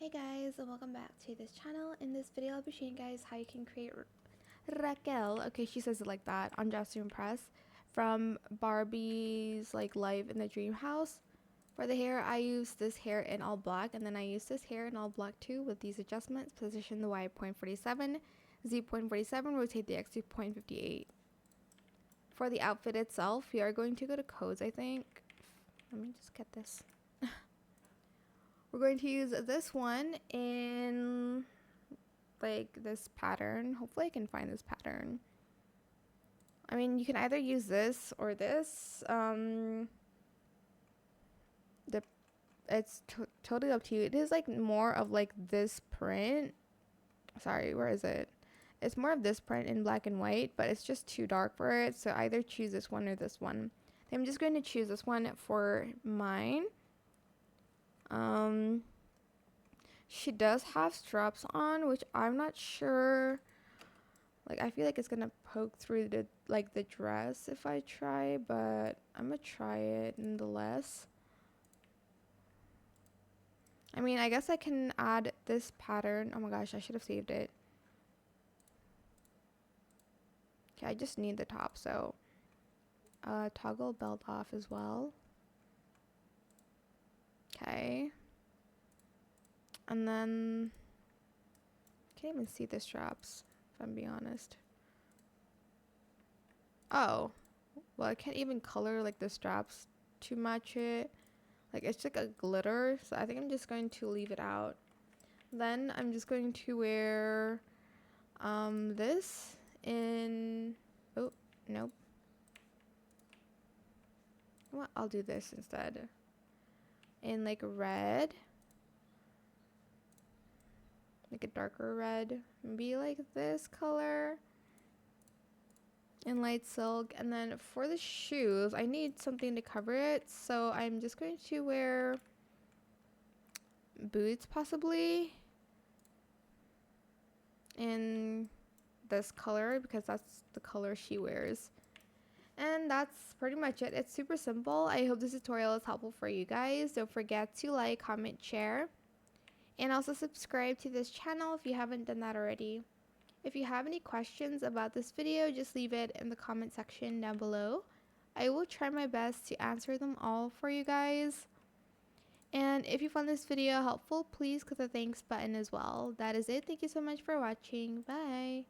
Hey guys, and welcome back to this channel. In this video I'll be showing you guys how you can create Raquel, okay, she says it like that, on Just to Impress, from Barbie's like Life in the Dream House. For the hair, I use this hair in all black, and then I use this hair in all black too with these adjustments. Position the Y 0.47, Z 0.47, rotate the X to 0.58. For the outfit itself, we are going to go to codes, I think. Let me just get this. We're going to use this one in like this pattern. Hopefully I can find this pattern. I mean, you can either use this or this. It's totally up to you. It is like more of like this print. Sorry, where is it? It's more of this print in black and white, but it's just too dark for it. So either choose this one or this one. I'm just going to choose this one for mine. She does have straps on, which I'm not sure. Like, I feel like it's gonna poke through the dress if I try, but I'm gonna try it nonetheless. I mean, I guess I can add this pattern. Oh my gosh, I should have saved it. Okay, I just need the top, so toggle belt off as well. Okay. And then I can't even see the straps, if I'm being honest. Oh, well, I can't even color like the straps to match it. Like, it's like a glitter, so I think I'm just going to leave it out. Then I'm just going to wear this in, oh, nope. Well, I'll do this instead. In like red. Like a darker red. Maybe like this color. In light silk. And then for the shoes, I need something to cover it, so I'm just going to wear boots possibly in this color because that's the color she wears. And that's pretty much it. It's super simple. I hope this tutorial is helpful for you guys. Don't forget to like, comment, share, and also subscribe to this channel if you haven't done that already. If you have any questions about this video, just leave it in the comment section down below. I will try my best to answer them all for you guys. And if you found this video helpful, please click the thanks button as well. That is it. Thank you so much for watching. Bye.